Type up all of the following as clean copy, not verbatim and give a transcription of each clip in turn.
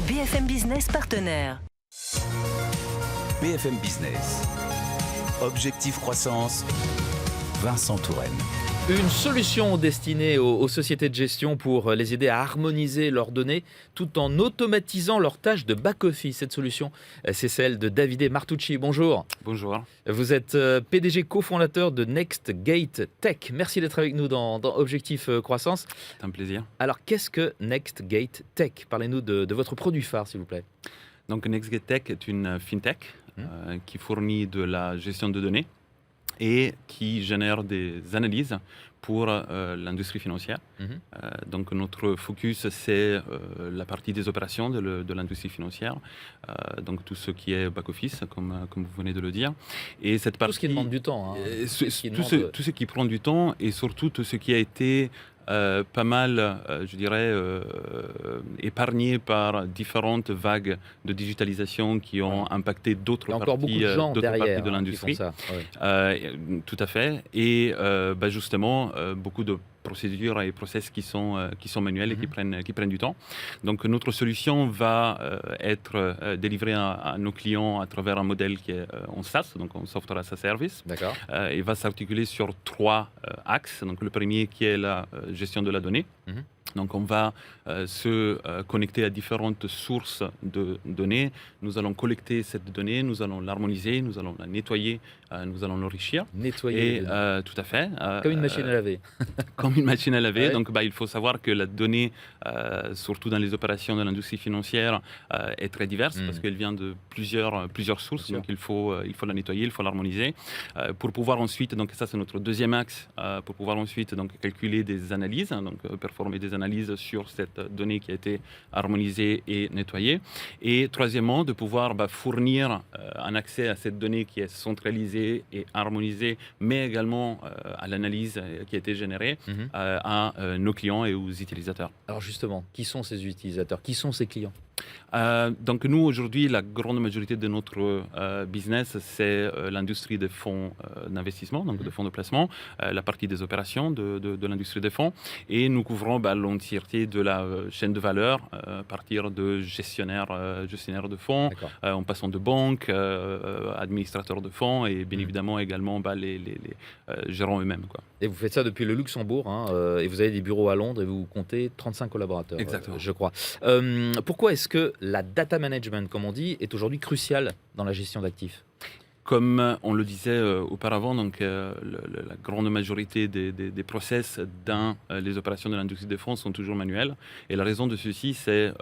BFM Business partenaire. BFM Business. Objectif croissance, Vincent Touraine. Une solution destinée aux sociétés de gestion pour les aider à harmoniser leurs données tout en automatisant leurs tâches de back-office. Cette solution, c'est celle de Davide Martucci. Bonjour. Bonjour. Vous êtes PDG cofondateur de NextGate Tech. Merci d'être avec nous dans Objectif Croissance. C'est un plaisir. Alors, qu'est-ce que NextGate Tech? Parlez-nous de votre produit phare, s'il vous plaît. Donc NextGate Tech est une fintech qui fournit de la gestion de données et qui génère des analyses pour l'industrie financière. Donc notre focus, c'est la partie des opérations de l'industrie financière, donc tout ce qui est back-office, comme vous venez de le dire. Et cette partie, tout ce qui demande du temps. Tout ce qui prend du temps et surtout tout ce qui a été pas mal, je dirais, épargné par différentes vagues de digitalisation qui ont impacté d'autres parties de l'industrie. Tout à fait. Et justement, beaucoup de procédures et process qui sont manuels et qui prennent du temps. Donc notre solution va être délivrée à nos clients à travers un modèle qui est en SaaS, donc en Software as a Service. D'accord. Il va s'articuler sur 3 axes. Donc le premier qui est la gestion de la donnée. Donc on va se connecter à différentes sources de données. Nous allons collecter cette donnée, nous allons l'harmoniser, nous allons la nettoyer, nous allons l'enrichir. Nettoyer. Tout à fait. Comme une machine à laver. Comme une machine à laver. Ouais. Donc il faut savoir que la donnée, surtout dans les opérations de l'industrie financière, est très diverse parce qu'elle vient de plusieurs sources. Donc il faut la nettoyer, il faut l'harmoniser pour pouvoir ensuite, donc ça c'est notre deuxième axe, pour pouvoir ensuite donc calculer des analyses, donc performer des analyses sur cette donnée qui a été harmonisée et nettoyée. Et troisièmement, de pouvoir fournir un accès à cette donnée qui est centralisée et harmonisée, mais également à l'analyse qui a été générée à nos clients et aux utilisateurs. Alors justement, qui sont ces utilisateurs? Qui sont ces clients? Donc nous, aujourd'hui, la grande majorité de notre business, c'est l'industrie des fonds d'investissement, donc de fonds de placement, la partie des opérations de l'industrie des fonds. Et nous couvrons l'entièreté de la chaîne de valeur, à partir de gestionnaires de fonds, en passant de banques, administrateurs de fonds et bien évidemment également les gérants eux-mêmes. Et vous faites ça depuis le Luxembourg, et vous avez des bureaux à Londres et vous comptez 35 collaborateurs, je crois. Pourquoi est-ce que la data management, comme on dit, est aujourd'hui cruciale dans la gestion d'actifs? Comme on le disait auparavant, donc, la grande majorité des process dans les opérations de l'industrie des fonds sont toujours manuels. Et la raison de ceci, c'est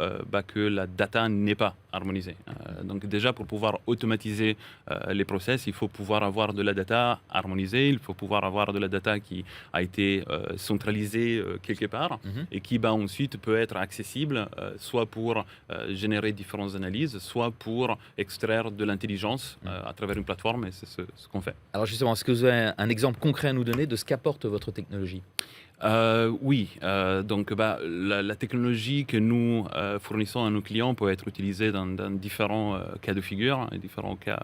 que la data n'est pas harmonisée. Donc déjà, pour pouvoir automatiser les process, il faut pouvoir avoir de la data harmonisée, il faut pouvoir avoir de la data qui a été centralisée quelque part et qui ensuite peut être accessible soit pour générer différentes analyses, soit pour extraire de l'intelligence à travers une plateforme, et c'est ce qu'on fait. Alors justement, est-ce que vous avez un exemple concret à nous donner de ce qu'apporte votre technologie? Oui, donc la technologie que nous fournissons à nos clients peut être utilisée dans différents cas de figure, différents cas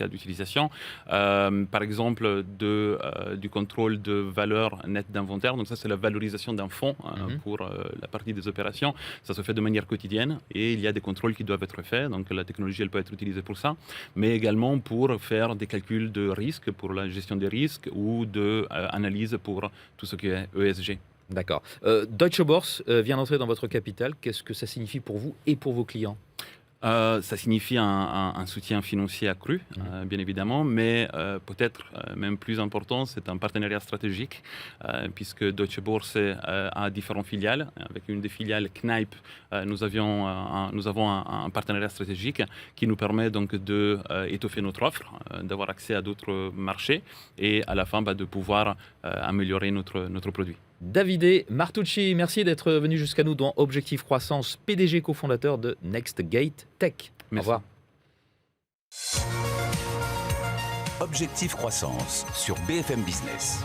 d'utilisation. Par exemple, du contrôle de valeur nette d'inventaire. Donc ça, c'est la valorisation d'un fonds pour la partie des opérations. Ça se fait de manière quotidienne et il y a des contrôles qui doivent être faits. Donc la technologie, elle peut être utilisée pour ça, mais également pour faire des calculs de risque, pour la gestion des risques ou d'analyse pour tout ce qui est ESG. D'accord. Deutsche Börse vient d'entrer dans votre capital. Qu'est-ce que ça signifie pour vous et pour vos clients? Ça signifie un soutien financier accru, bien évidemment, mais peut-être même plus important, c'est un partenariat stratégique, puisque Deutsche Börse a différentes filiales. Avec une des filiales, Kneip, nous avons un partenariat stratégique qui nous permet donc d'étoffer notre offre, d'avoir accès à d'autres marchés et à la fin de pouvoir améliorer notre produit. Davide Martucci, merci d'être venu jusqu'à nous dans Objectif Croissance, PDG cofondateur de NextGate Tech. Merci. Au revoir. Objectif croissance sur BFM Business.